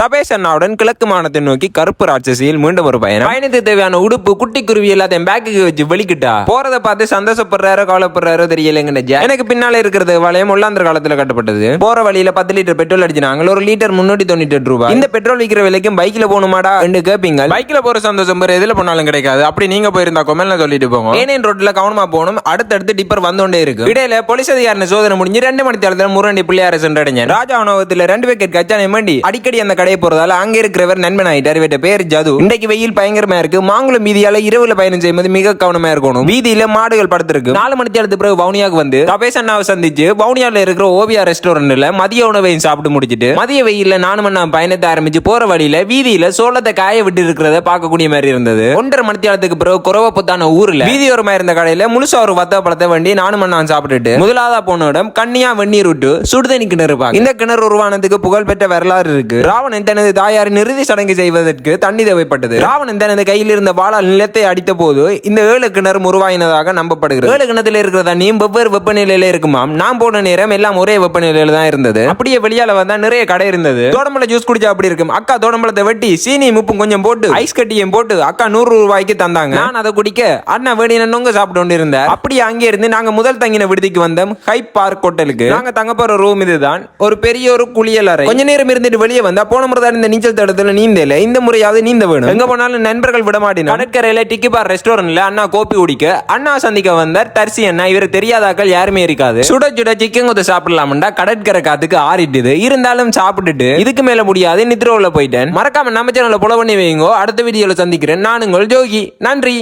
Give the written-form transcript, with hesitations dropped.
தபேஷ் அண்ணாவுடன் கிழக்கு மாநிலத்தை நோக்கி கருப்பு ராட்சசியில் மீண்டும் ஒரு பயணத்துக்கு தேவையான உடுப்பு குட்டி குருவி எல்லாத்தையும் பேக்குக்கு வச்சு வெளிக்கிட்டா போறதை பார்த்து சந்தோஷப்படுறாரோ கவலைப்படுறாரோ தெரியலங்க. எனக்கு பின்னால இருக்கிறது வளையம் உள்ளாந்திர காலத்துல கட்டப்பட்டது. போற வழியில 10 லிட்டர் பெட்ரோல் அடிச்சாங்க. ஒரு லிட்டர் 398 ரூபாய். இந்த பெட்ரோல் விற்கிற விலைக்கும் பைக்ல போகணுமாடா என்று கேப்பீங்க. பைக்ல போற சந்தோஷம் வேற எதுல போனாலும் கிடைக்காது. அப்படி நீங்க போயிருந்தா கொமெண்ட்ல சொல்லிட்டு போங்க. ஏனேன் ரோட்ல கவனமா போகணும். அடுத்தடுத்து டிப்பர் வந்தோண்டே இருக்கு. இடையில போலீஸ் அதிகாரி சோதனை முடிஞ்சு 2 மணி நேரத்துல முரண்டி பிள்ளையார சென்றடைஞ்ச ராஜா உணவகத்துல 2 பேக்கெட் கச்சானை வேண்டி அடிக்கடி அந்த கடையை போறதால அங்க இருக்கிறவர் நண்பன் ஆயிட்டார். இவட்ட பேர் ஜது. இன்றைக்கு வெயில் பயங்கரமா இருக்கு. மாங்குளம் வீதியால இரவுல பயணம் செய்யும்போது மிக கவனமா இருக்கணும். வீதியில மாடுகள் படுத்திருக்கு. 4 மணி நேரத்துக்கு பிறகு வவுனியாவுக்கு வந்து தபேஷ் அண்ணாவை சந்திச்சு வவுனியால இருக்கிற ஓவியா ரெஸ்டாரண்ட்ல மதிய உணவையும் சாப்பிட்டு முடிச்சிட்டு மதிய வெயில்ல 4 மணி நேரம் பயணத்தை ஆரம்பிச்சு போற வழியில வீதியில சோளத்தை காய விட்டு இருக்கிறத பார்க்கக்கூடிய மாதிரி இருந்தது. 1.5 மணி நேரத்துக்கு பிறகு குறவப்புத்தான ஊர்ல வீதியோரமா இருந்த கடையில முழுசா ஒரு வத்த பழத்தை வேண்டி 4 மணி நேரம் சாப்பிட்டுட்டு முதலாவதா போன இடம் கண்ணியா வெந்நீர் விட்டு சுடுதண்ணி கிணறு. இந்த கிணறு உருவானதுக்கு புகழ்பெற்ற வரலாறு இருக்கு. ராவணன் தனது தாயாரின் இறுதி சடங்கு செய்வதற்கு தண்ணி தேவைப்பட்டது. ராவணன் தனது கையில் இருந்த வாளால் நிலத்தை அடித்த போது இந்த 7 கிணறு உருவாயினதாக நம்பப்படுகிறது. 7 கிணத்துல இருக்கிற தண்ணியும் வெவ்வேறு வெப்பநிலையில இருக்குமாம். நான் போன நேரம் எல்லாம் ஒரே வெப்பநிலையில தான் இருந்தது. அப்படியே வெளியால வந்தா நிறைய கடை இருந்தது. தோடம்பழ ஜூஸ் குடிச்சா அப்படி இருக்கும். அக்கா தோடம்பழத்தை வெட்டி சீனி உப்பும் கொஞ்சம் போட்டு ஐஸ் கட்டியும் போட்டு அக்கா 100 ரூபாய்க்கு தந்தாங்க. நான் அதை குடிக்க அண்ணா வேடின நொங்க சாப்பிட்டு கொண்டு இருந்தேன். அப்படியே அங்கே இருந்து நாங்க முதல் தங்கின விடுதிக்கு வந்தோம். ஹைப் பார்க் ஹோட்டலுக்கு. நாங்க தங்க போற ரூம் இதுதான். ஒரு பெரிய ஒரு குளியல் அறை. கொஞ்ச நேரம் இருந்துட்டு வெளியே வந்தா போன முறை இந்த நீச்சல் தடத்துல நீந்தல. இந்த முறையாவது நீந்த வேணும். எங்க போனாலும் நண்பர்கள் விட மாட்டேன். கடற்கரையில டிக்கி பார் ரெஸ்டாரண்ட்ல அண்ணா கோப்பி குடிக்க அண்ணா சந்திக்க வந்தார் டர்சி அண்ணா. இவரு தெரியாதாக்கள் யாருமே இருக்காது. சுட சுட சிக்கன் கொத்து சாப்பிடலாம்டா கடற்கரை காத்துக்கு ஆறிட்டுது. இருந்தாலும் சாப்பிட்டுட்டு இதுக்கு மேல முடியாது நித்ரோல போயிட்டேன். மறக்காம நம்ம சேனல்ல ஃபாலோ பண்ணி வைங்க. அடுத்த வீடியோல சந்திக்கிறேன். நான் உங்கள் ஜோகி. நன்றி.